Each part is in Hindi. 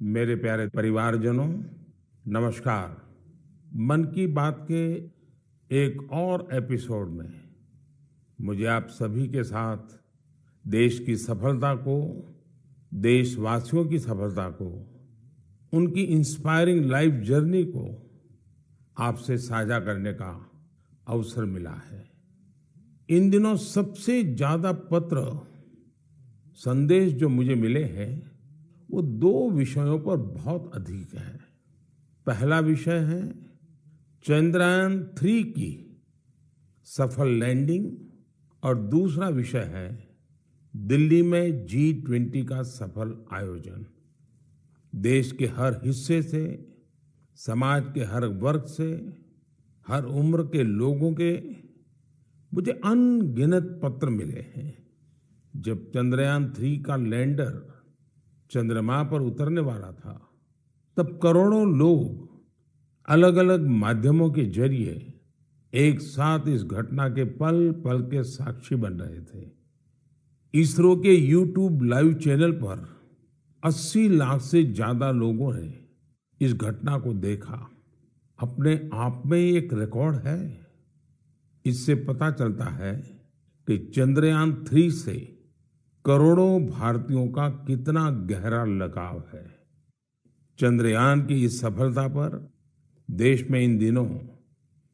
मेरे प्यारे परिवारजनों, नमस्कार। मन की बात के एक और एपिसोड में मुझे आप सभी के साथ देश की सफलता को, देशवासियों की सफलता को, उनकी इंस्पायरिंग लाइफ जर्नी को आपसे साझा करने का अवसर मिला है। इन दिनों सबसे ज्यादा पत्र, संदेश जो मुझे मिले हैं वो दो विषयों पर बहुत अधिक है। पहला विषय है चंद्रयान-3 की सफल लैंडिंग और दूसरा विषय है दिल्ली में G20 का सफल आयोजन। देश के हर हिस्से से, समाज के हर वर्ग से, हर उम्र के लोगों के मुझे अनगिनत पत्र मिले हैं। जब चंद्रयान-3 का लैंडर चंद्रमा पर उतरने वाला था, तब करोड़ों लोग अलग अलग माध्यमों के जरिए एक साथ इस घटना के पल पल के साक्षी बन रहे थे। इसरो के YouTube लाइव चैनल पर 80 लाख से ज्यादा लोगों ने इस घटना को देखा। अपने आप में एक रिकॉर्ड है। इससे पता चलता है कि चंद्रयान-3 से करोड़ों भारतीयों का कितना गहरा लगाव है। चंद्रयान की इस सफलता पर देश में इन दिनों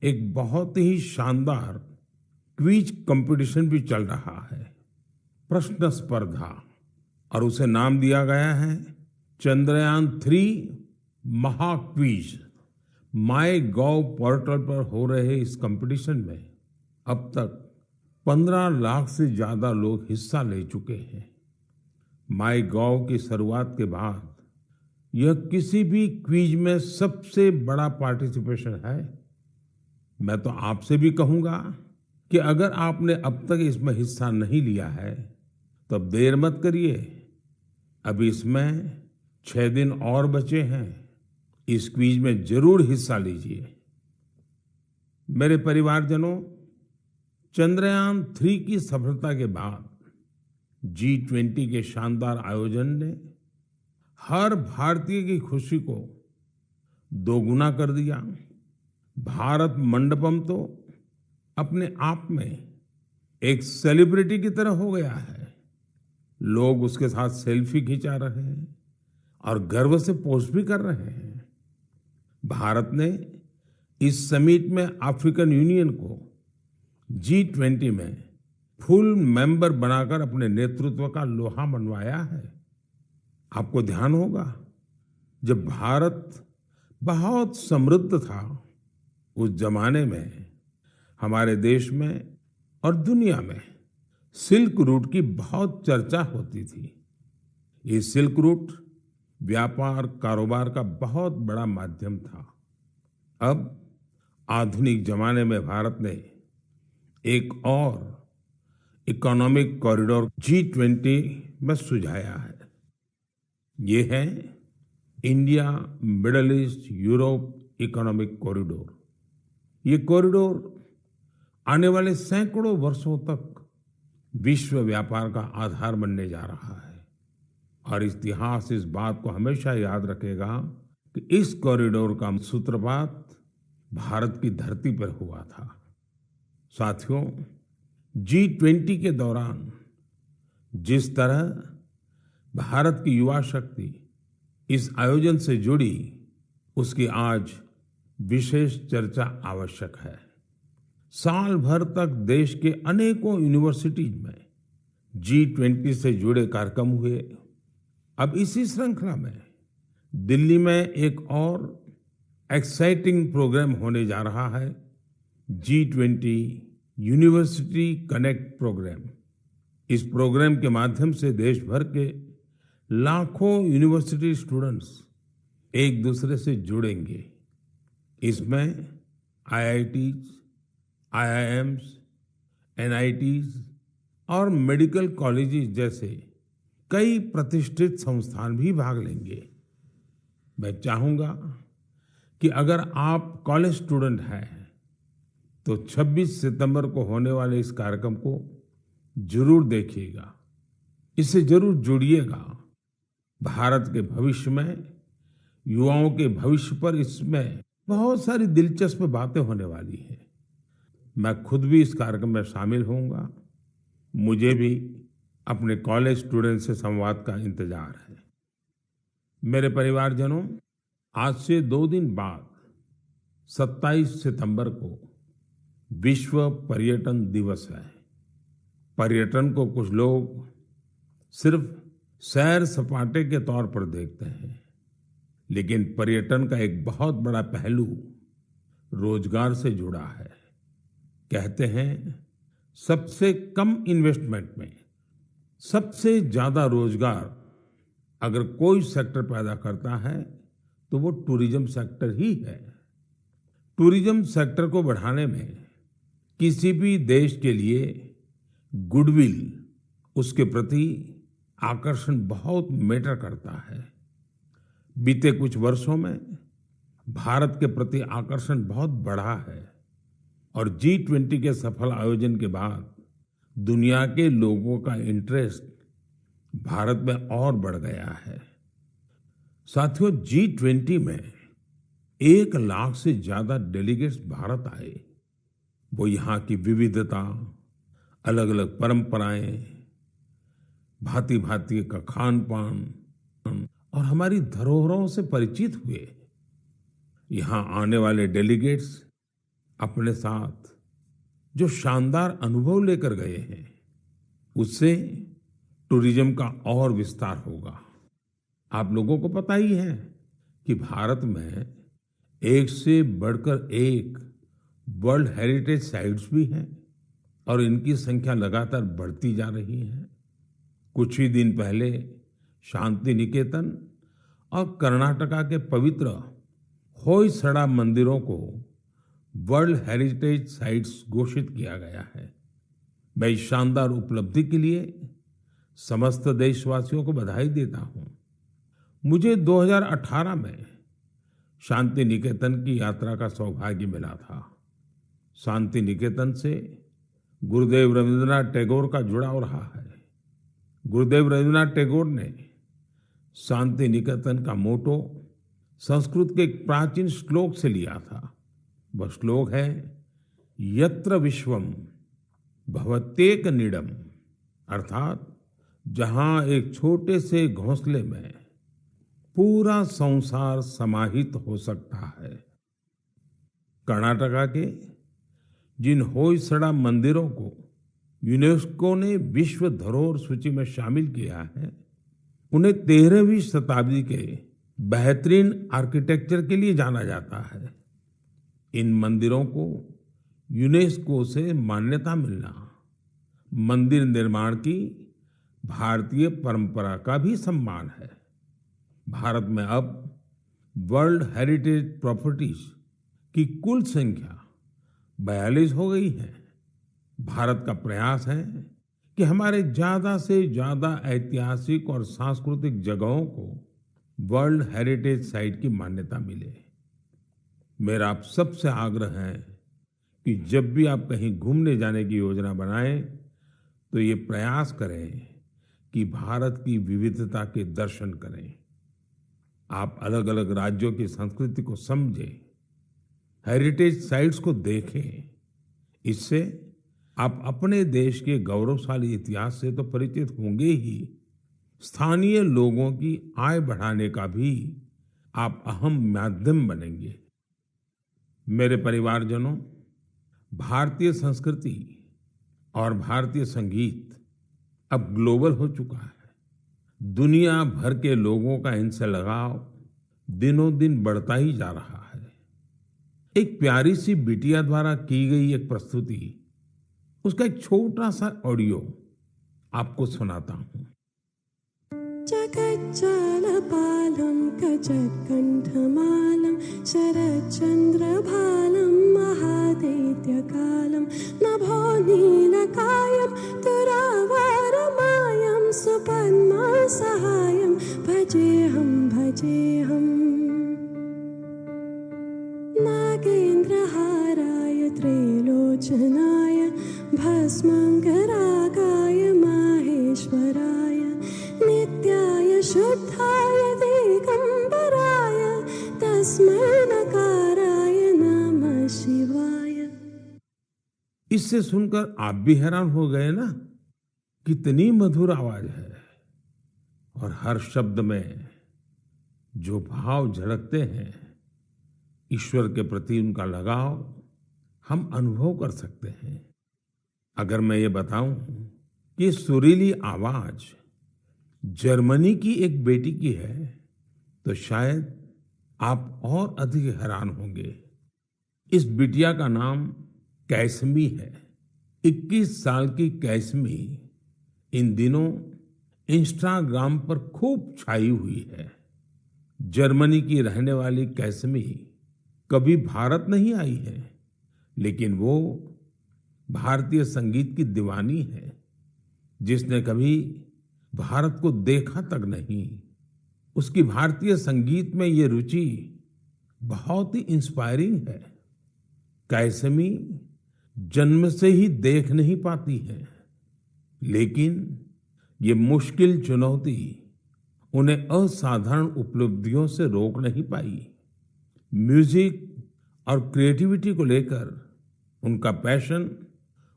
एक बहुत ही शानदार क्विज कंपटीशन भी चल रहा है, प्रश्न स्पर्धा, और उसे नाम दिया गया है चंद्रयान-3 महाक्विज। MyGov पोर्टल पर हो रहे इस कंपटीशन में अब तक 15 लाख से ज्यादा लोग हिस्सा ले चुके हैं। MyGov की शुरुआत के बाद यह किसी भी क्विज में सबसे बड़ा पार्टिसिपेशन है। मैं तो आपसे भी कहूंगा कि अगर आपने अब तक इसमें हिस्सा नहीं लिया है तो अब देर मत करिए। अभी इसमें 6 दिन और बचे हैं। इस क्विज में जरूर हिस्सा लीजिए। मेरे परिवारजनों, चंद्रयान-3 की सफलता के बाद G20 के शानदार आयोजन ने हर भारतीय की खुशी को दोगुना कर दिया। भारत मंडपम तो अपने आप में एक सेलिब्रिटी की तरह हो गया है। लोग उसके साथ सेल्फी खिंचा रहे हैं और गर्व से पोस्ट भी कर रहे हैं। भारत ने इस समिट में अफ्रीकन यूनियन को G20 में फुल मेंबर बनाकर अपने नेतृत्व का लोहा मनवाया है। आपको ध्यान होगा, जब भारत बहुत समृद्ध था, उस जमाने में हमारे देश में और दुनिया में सिल्क रूट की बहुत चर्चा होती थी। ये सिल्क रूट व्यापार कारोबार का बहुत बड़ा माध्यम था। अब आधुनिक जमाने में भारत ने एक और इकोनॉमिक कॉरिडोर G20 में सुझाया है। ये है India middle east Europe economic corridor. ये कॉरिडोर आने वाले सैकड़ों वर्षों तक विश्व व्यापार का आधार बनने जा रहा है। और इतिहास इस बात को हमेशा याद रखेगा कि इस कॉरिडोर का सूत्रपात भारत की धरती पर हुआ था। साथियों, G20 के दौरान जिस तरह भारत की युवा शक्ति इस आयोजन से जुड़ी, उसकी आज विशेष चर्चा आवश्यक है। साल भर तक देश के अनेकों यूनिवर्सिटीज में G20 से जुड़े कार्यक्रम हुए। अब इसी श्रृंखला में दिल्ली में एक और एक्साइटिंग प्रोग्राम होने जा रहा है, G20 यूनिवर्सिटी कनेक्ट प्रोग्राम। इस प्रोग्राम के माध्यम से देश भर के लाखों यूनिवर्सिटी स्टूडेंट्स एक दूसरे से जुड़ेंगे। इसमें IITs, IIMs, NITs और मेडिकल कॉलेजेस जैसे कई प्रतिष्ठित संस्थान भी भाग लेंगे। मैं चाहूंगा कि अगर आप कॉलेज स्टूडेंट हैं तो 26 सितंबर को होने वाले इस कार्यक्रम को जरूर देखिएगा, इससे जरूर जुड़िएगा। भारत के भविष्य में, युवाओं के भविष्य पर इसमें बहुत सारी दिलचस्प बातें होने वाली हैं। मैं खुद भी इस कार्यक्रम में शामिल होऊंगा। मुझे भी अपने कॉलेज स्टूडेंट से संवाद का इंतजार है। मेरे परिवारजनों, आज से 2 दिन बाद 27 सितंबर को विश्व पर्यटन दिवस है। पर्यटन को कुछ लोग सिर्फ सैर सपाटे के तौर पर देखते हैं, लेकिन पर्यटन का एक बहुत बड़ा पहलू रोजगार से जुड़ा है। कहते हैं सबसे कम इन्वेस्टमेंट में सबसे ज्यादा रोजगार अगर कोई सेक्टर पैदा करता है तो वो टूरिज्म सेक्टर ही है। टूरिज्म सेक्टर को बढ़ाने में किसी भी देश के लिए गुडविल, उसके प्रति आकर्षण बहुत मैटर करता है। बीते कुछ वर्षों में भारत के प्रति आकर्षण बहुत बढ़ा है और G20 के सफल आयोजन के बाद दुनिया के लोगों का इंटरेस्ट भारत में और बढ़ गया है। साथियों, G20 में 1 लाख से ज्यादा डेलीगेट्स भारत आए। वो यहाँ की विविधता, अलग अलग परंपराएं, भांति भांति का खान पान और हमारी धरोहरों से परिचित हुए। यहाँ आने वाले डेलीगेट्स अपने साथ जो शानदार अनुभव लेकर गए हैं, उससे टूरिज्म का और विस्तार होगा। आप लोगों को पता ही है कि भारत में एक से बढ़कर एक वर्ल्ड हेरिटेज साइट्स भी हैं और इनकी संख्या लगातार बढ़ती जा रही है। कुछ ही दिन पहले शांति निकेतन और कर्नाटका के पवित्र होयसड़ा मंदिरों को वर्ल्ड हेरिटेज साइट्स घोषित किया गया है। मैं इस शानदार उपलब्धि के लिए समस्त देशवासियों को बधाई देता हूं। मुझे 2018 में शांति निकेतन की यात्रा का सौभाग्य मिला था। शांति निकेतन से गुरुदेव रविंद्रनाथ टैगोर का जुड़ाव रहा है। गुरुदेव रविंद्रनाथ टैगोर ने शांति निकेतन का मोटो संस्कृत के एक प्राचीन श्लोक से लिया था। वह श्लोक है, यत्र विश्वम भवत्येक नीडम, अर्थात जहां एक छोटे से घोंसले में पूरा संसार समाहित हो सकता है। कर्नाटका के जिन होयसड़ा मंदिरों को यूनेस्को ने विश्व धरोहर सूची में शामिल किया है, उन्हें 13वीं शताब्दी के बेहतरीन आर्किटेक्चर के लिए जाना जाता है। इन मंदिरों को यूनेस्को से मान्यता मिलना मंदिर निर्माण की भारतीय परंपरा का भी सम्मान है। भारत में अब वर्ल्ड हेरिटेज प्रॉपर्टीज की कुल संख्या 42 हो गई है। भारत का प्रयास है कि हमारे ज्यादा से ज्यादा ऐतिहासिक और सांस्कृतिक जगहों को वर्ल्ड हेरिटेज साइट की मान्यता मिले। मेरा आप सबसे आग्रह है कि जब भी आप कहीं घूमने जाने की योजना बनाएं तो ये प्रयास करें कि भारत की विविधता के दर्शन करें। आप अलग अलग राज्यों की संस्कृति को समझें, हेरिटेज साइट्स को देखें। इससे आप अपने देश के गौरवशाली इतिहास से तो परिचित होंगे ही, स्थानीय लोगों की आय बढ़ाने का भी आप अहम माध्यम बनेंगे। मेरे परिवारजनों, भारतीय संस्कृति और भारतीय संगीत अब ग्लोबल हो चुका है। दुनिया भर के लोगों का इनसे लगाव दिनों दिन बढ़ता ही जा रहा है। एक प्यारी सी बिटिया द्वारा की गई एक प्रस्तुति, उसका एक छोटा सा ऑडियो आपको सुनाता हूं। जगज्जालपालं कजत्कण्ठमालं शरच्चन्द्रभालं महादैत्यकालं नभो नीलकायं तुरावरमायं सुपद्मसहायं भजेऽहं भजेऽहम्। नागेन्द्रहाराय त्रिलोचनाय भस्मङ्करागाय माहेश्वराय नित्याय शुद्धाय दिगम्बराय तस्मै नकाराय नमः शिवाय। इससे सुनकर आप भी हैरान हो गए ना, कितनी मधुर आवाज है और हर शब्द में जो भाव झलकते हैं, ईश्वर के प्रति उनका लगाव हम अनुभव कर सकते हैं। अगर मैं ये बताऊं कि ये सुरीली आवाज जर्मनी की एक बेटी की है तो शायद आप और अधिक हैरान होंगे। इस बिटिया का नाम कैसमी है। 21 साल की कैसमी इन दिनों इंस्टाग्राम पर खूब छाई हुई है। जर्मनी की रहने वाली कैसमी कभी भारत नहीं आई है, लेकिन वो भारतीय संगीत की दीवानी है, जिसने कभी भारत को देखा तक नहीं। उसकी भारतीय संगीत में ये रुचि बहुत ही इंस्पायरिंग है। कैसमी जन्म से ही देख नहीं पाती है, लेकिन ये मुश्किल चुनौती उन्हें असाधारण उपलब्धियों से रोक नहीं पाई। म्यूजिक और क्रिएटिविटी को लेकर उनका पैशन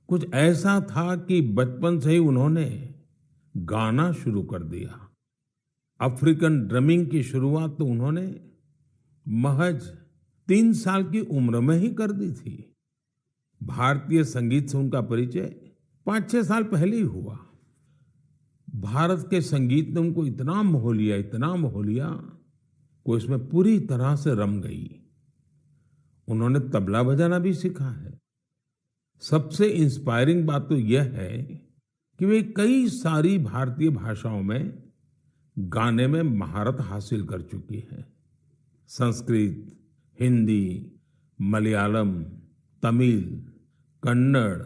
कुछ ऐसा था कि बचपन से ही उन्होंने गाना शुरू कर दिया। अफ्रीकन ड्रमिंग की शुरुआत तो उन्होंने महज 3 साल की उम्र में ही कर दी थी। भारतीय संगीत से उनका परिचय 5-6 साल पहले ही हुआ। भारत के संगीत ने उनको इतना मोह लिया कि उसमें पूरी तरह से रम गई। उन्होंने तबला बजाना भी सीखा है। सबसे इंस्पायरिंग बात तो यह है कि वे कई सारी भारतीय भाषाओं में गाने में महारत हासिल कर चुकी है। संस्कृत, हिंदी, मलयालम, तमिल, कन्नड़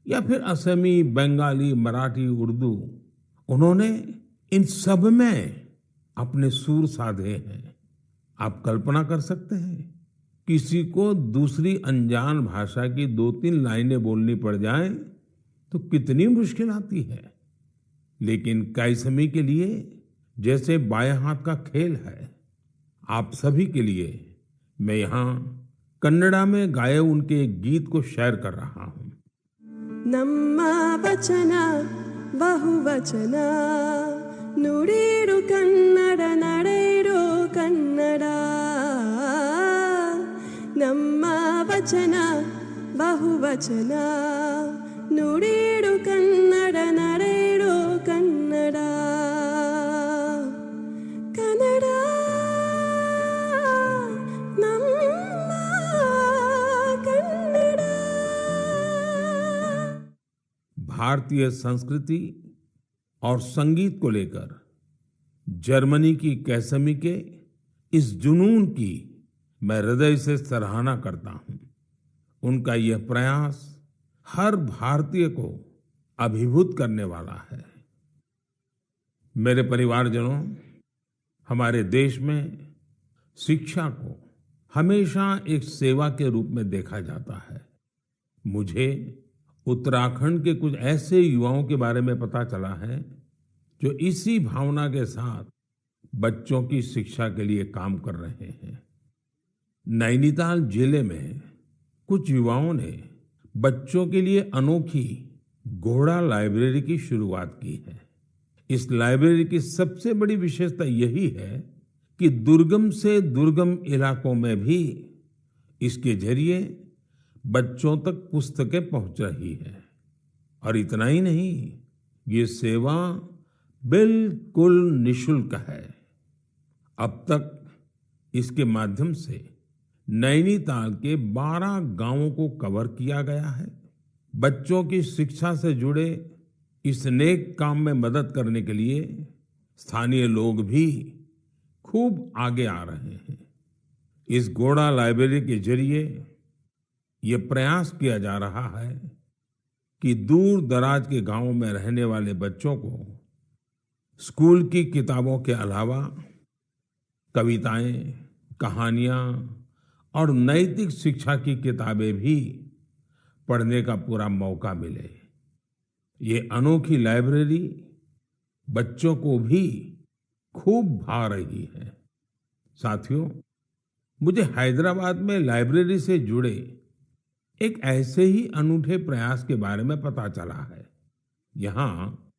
या फिर असमी, बंगाली, मराठी, उर्दू, उन्होंने इन सब में अपने सुर साधे हैं। आप कल्पना कर सकते हैं, किसी को दूसरी अनजान भाषा की 2-3 लाइनें बोलनी पड़ जाएं तो कितनी मुश्किल आती है, लेकिन कैसमी के लिए जैसे बाएं हाथ का खेल है। आप सभी के लिए मैं यहाँ कन्नड़ा में गाए उनके एक गीत को शेयर कर रहा हूँ। ನಮ್ಮ ವಚನ ಬಹುವಚನ ನುಡಿರು ಕನ್ನಡ ನಡೆಯಿರು ಕನ್ನಡ ನಮ್ಮ ವಚನ ಬಹುವಚನ ನುಡಿರು ಕನ್ನಡ ನಡೆಯಿರು ಕನ್ನಡ ಕನ್ನಡ ನಮ್ಮ ಕನ್ನಡ। भारतीय संस्कृति और संगीत को लेकर जर्मनी की कैसमी के इस जुनून की मैं हृदय से सराहना करता हूं। उनका यह प्रयास हर भारतीय को अभिभूत करने वाला है। मेरे परिवारजनों, हमारे देश में शिक्षा को हमेशा एक सेवा के रूप में देखा जाता है। मुझे उत्तराखंड के कुछ ऐसे युवाओं के बारे में पता चला है जो इसी भावना के साथ बच्चों की शिक्षा के लिए काम कर रहे हैं। नैनीताल जिले में कुछ युवाओं ने बच्चों के लिए अनोखी घोड़ा लाइब्रेरी की शुरुआत की है। इस लाइब्रेरी की सबसे बड़ी विशेषता यही है कि दुर्गम से दुर्गम इलाकों में भी इसके जरिए बच्चों तक पुस्तकें पहुंच रही है। और इतना ही नहीं, ये सेवा बिल्कुल निशुल्क है। अब तक इसके माध्यम से नैनीताल के 12 गांवों को कवर किया गया है। बच्चों की शिक्षा से जुड़े इस नेक काम में मदद करने के लिए स्थानीय लोग भी खूब आगे आ रहे हैं। इस घोड़ा लाइब्रेरी के जरिए ये प्रयास किया जा रहा है कि दूर दराज के गांवों में रहने वाले बच्चों को स्कूल की किताबों के अलावा कविताएं, कहानियां और नैतिक शिक्षा की किताबें भी पढ़ने का पूरा मौका मिले। ये अनोखी लाइब्रेरी बच्चों को भी खूब भा रही है। साथियों, मुझे हैदराबाद में लाइब्रेरी से जुड़े एक ऐसे ही अनूठे प्रयास के बारे में पता चला है। यहाँ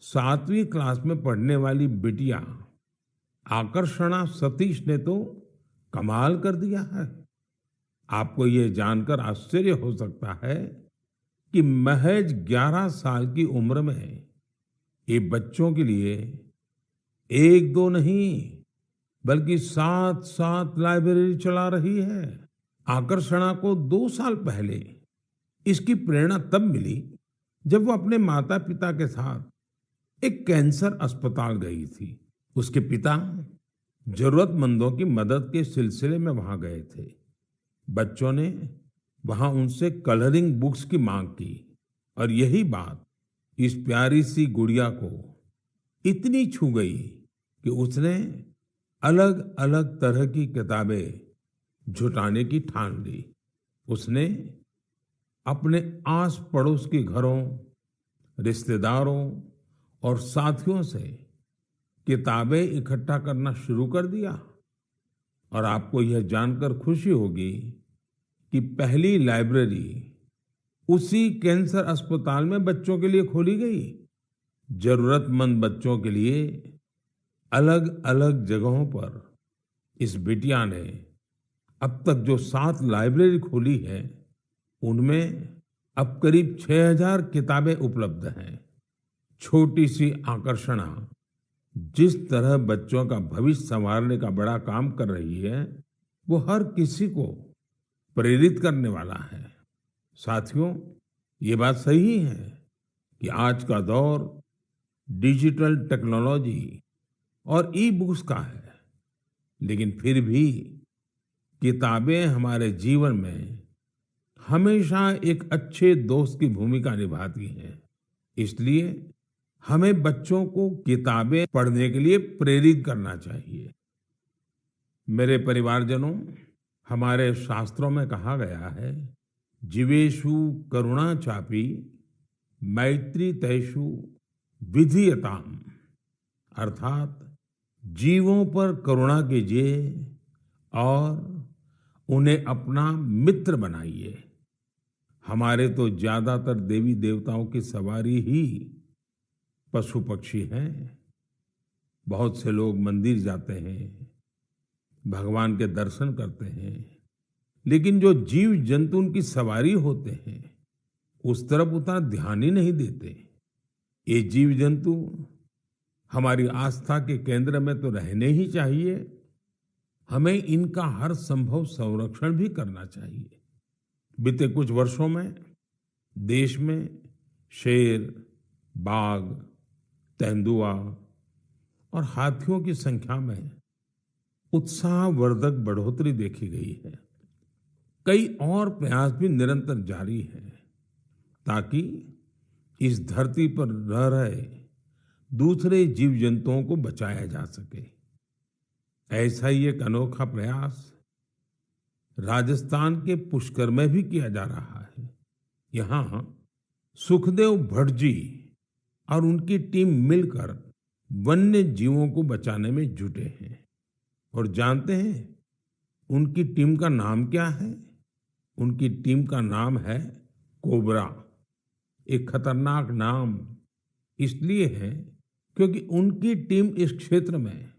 7वीं क्लास में पढ़ने वाली बिटिया आकर्षणा सतीश ने तो कमाल कर दिया है। आपको ये जानकर आश्चर्य हो सकता है कि महज 11 साल की उम्र में ये बच्चों के लिए एक दो नहीं बल्कि 7 लाइब्रेरी चला रही है। आकर्षणा को 2 साल पहले इसकी प्रेरणा तब मिली जब वो अपने माता पिता के साथ एक कैंसर अस्पताल गई थी। उसके पिता जरूरतमंदों की मदद के सिलसिले में वहां गए थे। बच्चों ने वहां उनसे कलरिंग बुक्स की मांग की और यही बात इस प्यारी सी गुड़िया को इतनी छू गई कि उसने अलग अलग तरह की किताबें जुटाने की ठान ली। उसने अपने आस पड़ोस के घरों, रिश्तेदारों और साथियों से किताबें इकट्ठा करना शुरू कर दिया। और आपको यह जानकर खुशी होगी कि पहली लाइब्रेरी उसी कैंसर अस्पताल में बच्चों के लिए खोली गई। जरूरतमंद बच्चों के लिए अलग अलग जगहों पर इस बिटिया ने अब तक जो 7 लाइब्रेरी खोली है, उनमें अब करीब 6000 किताबें उपलब्ध हैं। छोटी सी आकर्षणा जिस तरह बच्चों का भविष्य संवारने का बड़ा काम कर रही है, वो हर किसी को प्रेरित करने वाला है। साथियों, ये बात सही है कि आज का दौर डिजिटल टेक्नोलॉजी और ई बुक्स का है, लेकिन फिर भी किताबें हमारे जीवन में हमेशा एक अच्छे दोस्त की भूमिका निभाती हैं। इसलिए हमें बच्चों को किताबें पढ़ने के लिए प्रेरित करना चाहिए। मेरे परिवारजनों, हमारे शास्त्रों में कहा गया है, जीवेषु करुणा चापि मैत्री तेषु विधीयताम, अर्थात जीवों पर करुणा कीजिए और उन्हें अपना मित्र बनाइए। हमारे तो ज्यादातर देवी देवताओं की सवारी ही पशु पक्षी हैं। बहुत से लोग मंदिर जाते हैं, भगवान के दर्शन करते हैं, लेकिन जो जीव जंतु उनकी सवारी होते हैं, उस तरफ उतना ध्यान ही नहीं देते। ये जीव जंतु हमारी आस्था के केंद्र में तो रहने ही चाहिए। हमें इनका हर संभव संरक्षण भी करना चाहिए। बीते कुछ वर्षों में देश में शेर, बाघ, तेंदुआ और हाथियों की संख्या में उत्साहवर्धक बढ़ोतरी देखी गई है। कई और प्रयास भी निरंतर जारी हैं ताकि इस धरती पर रह रहे दूसरे जीव जंतुओं को बचाया जा सके। ऐसा ही एक अनोखा प्रयास राजस्थान के पुष्कर में भी किया जा रहा है। यहाँ सुखदेव भट्ट जी और उनकी टीम मिलकर वन्य जीवों को बचाने में जुटे हैं। और जानते हैं उनकी टीम का नाम क्या है? उनकी टीम का नाम है कोबरा। एक खतरनाक नाम इसलिए है क्योंकि उनकी टीम इस क्षेत्र में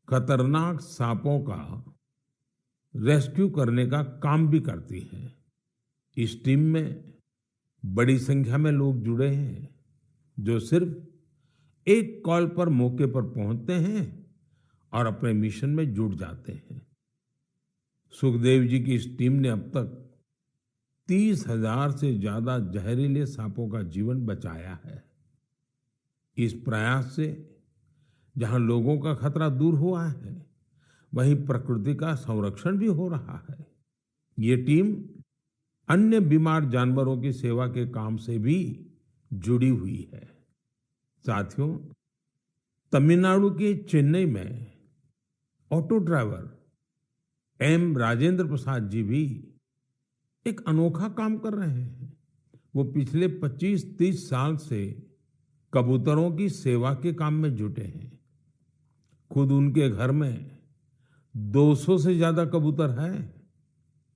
खतरनाक सांपों का रेस्क्यू करने का काम भी करती है। इस टीम में बड़ी संख्या में लोग जुड़े हैं जो सिर्फ एक कॉल पर मौके पर पहुंचते हैं और अपने मिशन में जुट जाते हैं। सुखदेव जी की इस टीम ने अब तक 30,000 से ज्यादा जहरीले सांपों का जीवन बचाया है। इस प्रयास से जहां लोगों का खतरा दूर हुआ है, वहीं प्रकृति का संरक्षण भी हो रहा है। ये टीम अन्य बीमार जानवरों की सेवा के काम से भी जुड़ी हुई है। साथियों, तमिलनाडु के चेन्नई में auto driver M Rajendra Prasad ji भी एक अनोखा काम कर रहे हैं। वो पिछले 25-30 साल से कबूतरों की सेवा के काम में जुटे हैं। खुद उनके घर में 200 से ज्यादा कबूतर हैं।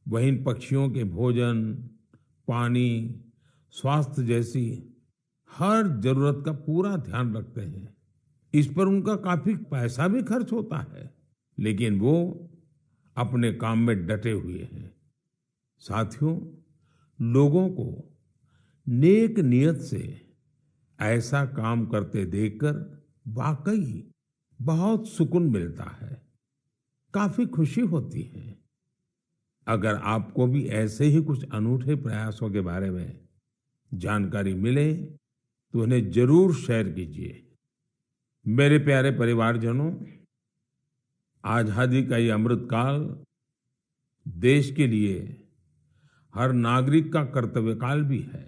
वहीं इन पक्षियों के भोजन, पानी, स्वास्थ्य जैसी हर जरूरत का पूरा ध्यान रखते हैं। इस पर उनका काफी पैसा भी खर्च होता है, लेकिन वो अपने काम में डटे हुए हैं। साथियों, लोगों को नेक नियत से ऐसा काम करते देखकर वाकई बहुत सुकून मिलता है, काफी खुशी होती है। अगर आपको भी ऐसे ही कुछ अनूठे प्रयासों के बारे में जानकारी मिले तो उन्हें जरूर शेयर कीजिए। मेरे प्यारे परिवारजनों, आजादी का ये अमृतकाल देश के लिए हर नागरिक का कर्तव्य काल भी है।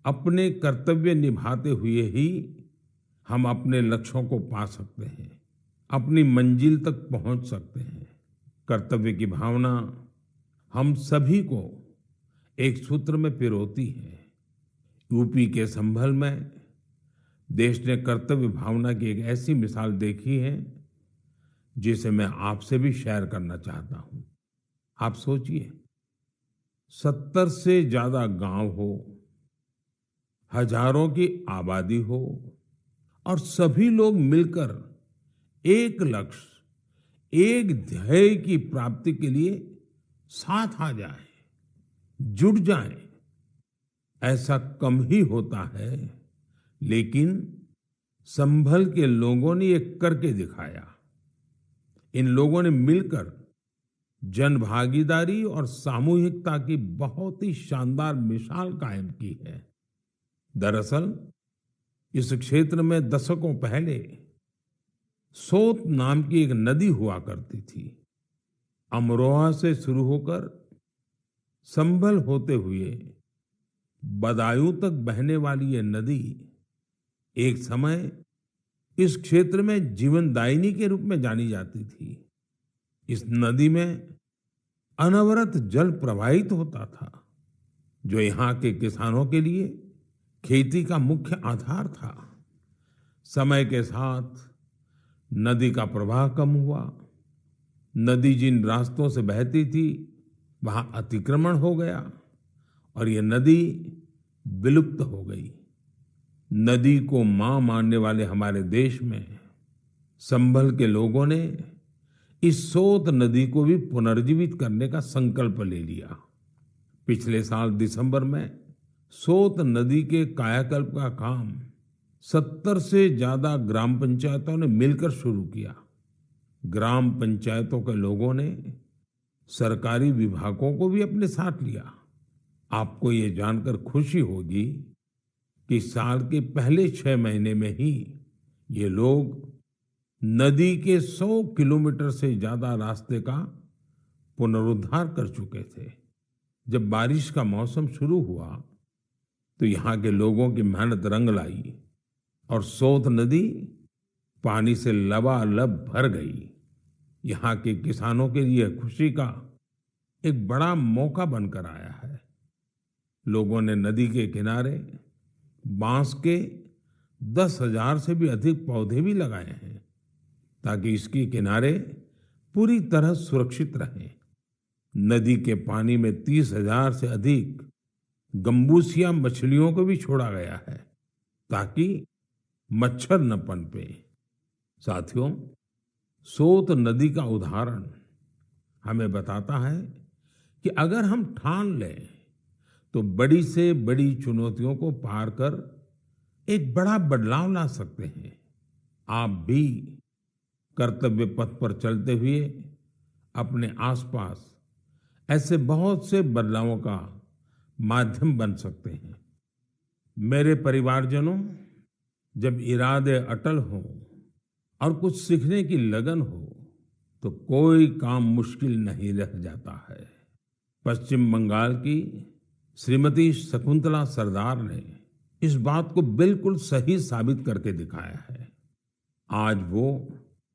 अपने कर्तव्य निभाते हुए ही हम अपने लक्ष्यों को पा सकते हैं, अपनी मंजिल तक पहुंच सकते हैं। कर्तव्य की भावना हम सभी को एक सूत्र में पिरोती है। यूपी के संभल में देश ने कर्तव्य भावना की एक ऐसी मिसाल देखी है जिसे मैं आपसे भी शेयर करना चाहता हूं। आप सोचिए, 70 से ज्यादा गांव हो, हजारों की आबादी हो और सभी लोग मिलकर एक लक्ष्य, एक ध्येय की प्राप्ति के लिए साथ आ जाएं, जुट जाएं। ऐसा कम ही होता है, लेकिन संभल के लोगों ने ये करके दिखाया। इन लोगों ने मिलकर जन भागीदारी और सामूहिकता की बहुत ही शानदार मिसाल कायम की है। दरअसल इस क्षेत्र में दशकों पहले सोत नाम की एक नदी हुआ करती थी। अमरोहा से शुरू होकर संभल होते हुए बदायूं तक बहने वाली ये नदी एक समय इस क्षेत्र में जीवनदायिनी के रूप में जानी जाती थी। इस नदी में अनवरत जल प्रवाहित होता था, जो यहाँ के किसानों के लिए खेती का मुख्य आधार था। समय के साथ नदी का प्रवाह कम हुआ। नदी जिन रास्तों से बहती थी वहां अतिक्रमण हो गया और ये नदी विलुप्त हो गई। नदी को मां मानने वाले हमारे देश में संभल के लोगों ने इस सोत नदी को भी पुनर्जीवित करने का संकल्प ले लिया। पिछले साल दिसंबर में सोत नदी के कायाकल्प का काम 70 से ज्यादा ग्राम पंचायतों ने मिलकर शुरू किया। ग्राम पंचायतों के लोगों ने सरकारी विभागों को भी अपने साथ लिया। आपको ये जानकर खुशी होगी कि साल के पहले 6 महीने में ही ये लोग नदी के 100 किलोमीटर से ज्यादा रास्ते का पुनरुद्धार कर चुके थे। जब बारिश का मौसम शुरू हुआ तो यहाँ के लोगों की मेहनत रंग लाई और सोत नदी पानी से लबालब भर गई। यहाँ के किसानों के लिए खुशी का एक बड़ा मौका बनकर आया है। लोगों ने नदी के किनारे बांस के 10,000 से भी अधिक पौधे भी लगाए हैं ताकि इसके किनारे पूरी तरह सुरक्षित रहें। नदी के पानी में 30,000 से अधिक गंबूसिया मछलियों को भी छोड़ा गया है ताकि मच्छर न पनपे। साथियों, सोत नदी का उदाहरण हमें बताता है कि अगर हम ठान लें तो बड़ी से बड़ी चुनौतियों को पार कर एक बड़ा बदलाव ला सकते हैं। आप भी कर्तव्य पथ पर चलते हुए अपने आसपास ऐसे बहुत से बदलावों का माध्यम बन सकते हैं। मेरे परिवारजनों, जब इरादे अटल हो और कुछ सीखने की लगन हो तो कोई काम मुश्किल नहीं रह जाता है। पश्चिम बंगाल की श्रीमती शकुंतला सरदार ने इस बात को बिल्कुल सही साबित करके दिखाया है। आज वो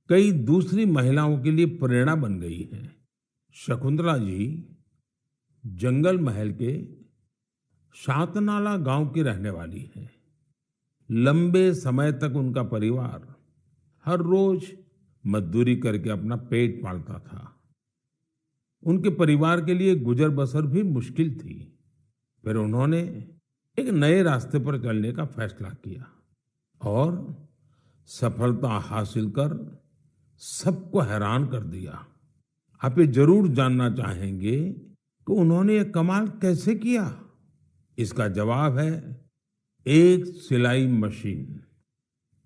कई दूसरी महिलाओं के लिए प्रेरणा बन गई है। शकुंतला जी जंगल महल के शातनाला गांव की रहने वाली है। लंबे समय तक उनका परिवार हर रोज मजदूरी करके अपना पेट पालता था। उनके परिवार के लिए गुजर बसर भी मुश्किल थी। फिर उन्होंने एक नए रास्ते पर चलने का फैसला किया और सफलता हासिल कर सबको हैरान कर दिया। आप ये जरूर जानना चाहेंगे कि उन्होंने ये कमाल कैसे किया। इसका जवाब है एक सिलाई मशीन।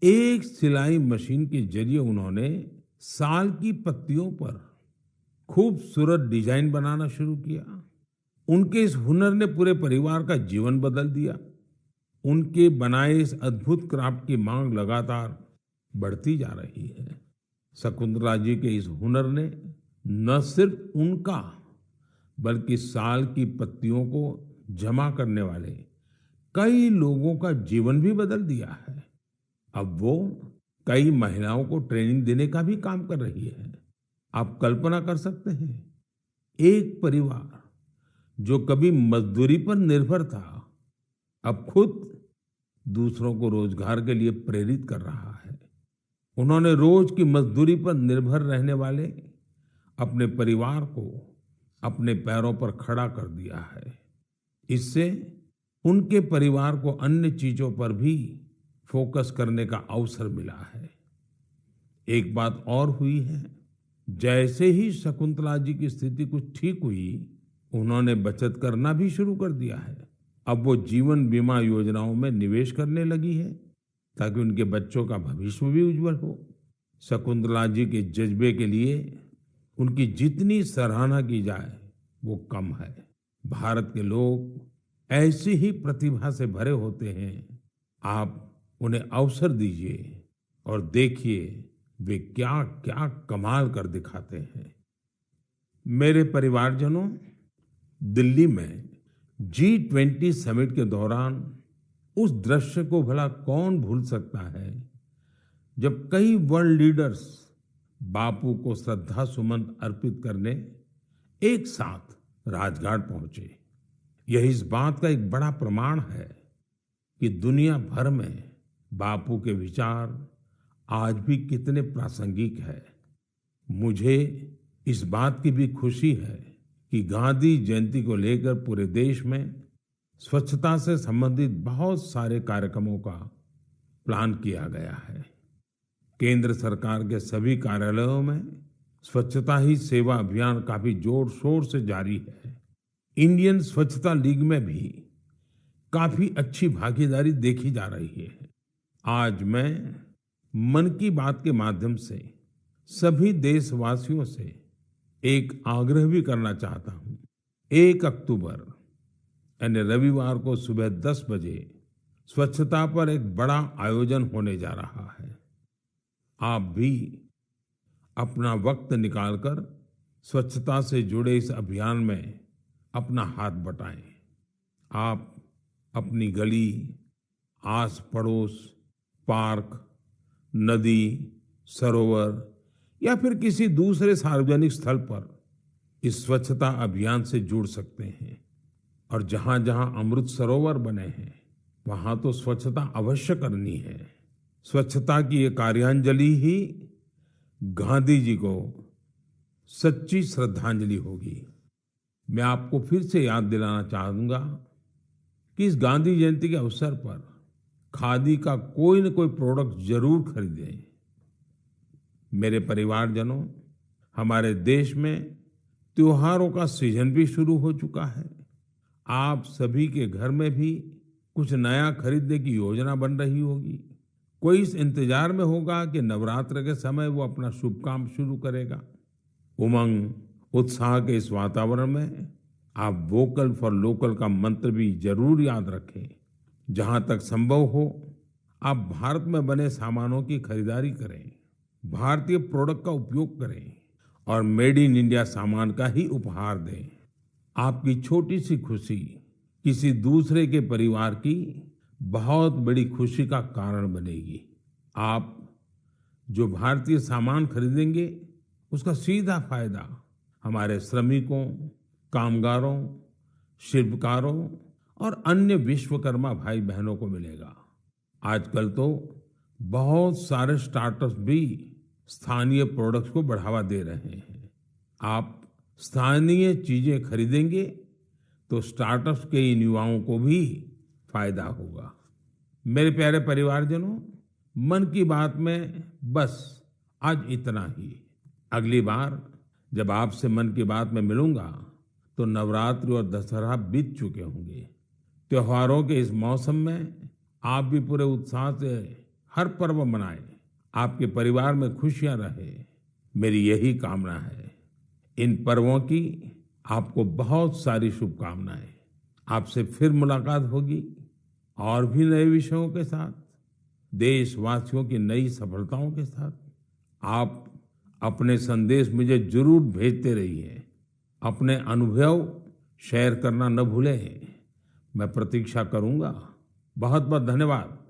एक सिलाई मशीन के जरिए उन्होंने साल की पत्तियों पर खूबसूरत डिजाइन बनाना शुरू किया। उनके इस हुनर ने पूरे परिवार का जीवन बदल दिया। उनके बनाए इस अद्भुत क्राफ्ट की मांग लगातार बढ़ती जा रही है। शकुंतला जी के इस हुनर ने न सिर्फ उनका बल्कि साल की पत्तियों को जमा करने वाले कई लोगों का जीवन भी बदल दिया है। अब वो कई महिलाओं को ट्रेनिंग देने का भी काम कर रही है। आप कल्पना कर सकते हैं, एक परिवार जो कभी मजदूरी पर निर्भर था अब खुद दूसरों को रोजगार के लिए प्रेरित कर रहा है। उन्होंने रोज की मजदूरी पर निर्भर रहने वाले अपने परिवार को अपने पैरों पर खड़ा कर दिया है। इससे उनके परिवार को अन्य चीजों पर भी फोकस करने का अवसर मिला है। एक बात और हुई है, जैसे ही शकुंतला जी की स्थिति कुछ ठीक हुई, उन्होंने बचत करना भी शुरू कर दिया है। अब वो जीवन बीमा योजनाओं में निवेश करने लगी है ताकि उनके बच्चों का भविष्य भी उज्जवल हो। शकुंतला जी के जज्बे के लिए उनकी जितनी सराहना की जाए वो कम है। भारत के लोग ऐसी ही प्रतिभा से भरे होते हैं। आप उन्हें अवसर दीजिए और देखिए वे क्या क्या कमाल कर दिखाते हैं। मेरे परिवारजनों, दिल्ली में G20 समिट के दौरान उस दृश्य को भला कौन भूल सकता है जब कई वर्ल्ड लीडर्स बापू को श्रद्धा सुमन अर्पित करने एक साथ राजघाट पहुंचे। यह इस बात का एक बड़ा प्रमाण है कि दुनिया भर में बापू के विचार आज भी कितने प्रासंगिक है। मुझे इस बात की भी खुशी है कि गांधी जयंती को लेकर पूरे देश में स्वच्छता से संबंधित बहुत सारे कार्यक्रमों का प्लान किया गया है। केंद्र सरकार के सभी कार्यालयों में स्वच्छता ही सेवा अभियान काफी जोर शोर से जारी है। इंडियन स्वच्छता लीग में भी काफी अच्छी भागीदारी देखी जा रही है। आज मैं मन की बात के माध्यम से सभी देशवासियों से एक आग्रह भी करना चाहता हूं। 1 अक्टूबर यानी रविवार को सुबह 10 बजे स्वच्छता पर एक बड़ा आयोजन होने जा रहा है। आप भी अपना वक्त निकालकर स्वच्छता से जुड़े इस अभियान में अपना हाथ बटाएं। आप अपनी गली, आस पड़ोस, पार्क, नदी, सरोवर या फिर किसी दूसरे सार्वजनिक स्थल पर इस स्वच्छता अभियान से जुड़ सकते हैं। और जहां जहां अमृत सरोवर बने हैं वहां तो स्वच्छता अवश्य करनी है। स्वच्छता की ये कार्यांजलि ही गांधी जी को सच्ची श्रद्धांजलि होगी। मैं आपको फिर से याद दिलाना चाहूंगा कि इस गांधी जयंती के अवसर पर खादी का कोई न कोई प्रोडक्ट जरूर खरीदें। मेरे परिवारजनों, हमारे देश में त्योहारों का सीजन भी शुरू हो चुका है। आप सभी के घर में भी कुछ नया खरीदने की योजना बन रही होगी। कोई इस इंतजार में होगा कि नवरात्र के समय वो अपना शुभ काम शुरू करेगा। उमंग, उत्साह के इस वातावरण में आप वोकल फॉर लोकल का मंत्र भी जरूर याद रखें। जहां तक संभव हो आप भारत में बने सामानों की खरीदारी करें, भारतीय प्रोडक्ट का उपयोग करें और मेड इन इंडिया सामान का ही उपहार दें। आपकी छोटी सी खुशी किसी दूसरे के परिवार की बहुत बड़ी खुशी का कारण बनेगी। आप जो भारतीय सामान खरीदेंगे उसका सीधा फायदा हमारे श्रमिकों, कामगारों, शिल्पकारों और अन्य विश्वकर्मा भाई बहनों को मिलेगा। आजकल तो बहुत सारे स्टार्टअप्स भी स्थानीय प्रोडक्ट्स को बढ़ावा दे रहे हैं। आप स्थानीय चीजें खरीदेंगे तो स्टार्टअप्स के इन युवाओं को भी फायदा होगा। मेरे प्यारे परिवारजनों, मन की बात में बस आज इतना ही। अगली बार जब आपसे मन की बात में मिलूंगा तो नवरात्रि और दशहरा बीत चुके होंगे। त्योहारों के इस मौसम में आप भी पूरे उत्साह से हर पर्व मनाएं, आपके परिवार में खुशियां रहे, मेरी यही कामना है। इन पर्वों की आपको बहुत सारी शुभकामनाएं। आपसे फिर मुलाकात होगी और भी नए विषयों के साथ, देशवासियों की नई सफलताओं के साथ। आप अपने संदेश मुझे जरूर भेजते रहिए। अपने अनुभव शेयर करना न भूलें। मैं प्रतीक्षा करूंगा। बहुत बहुत धन्यवाद।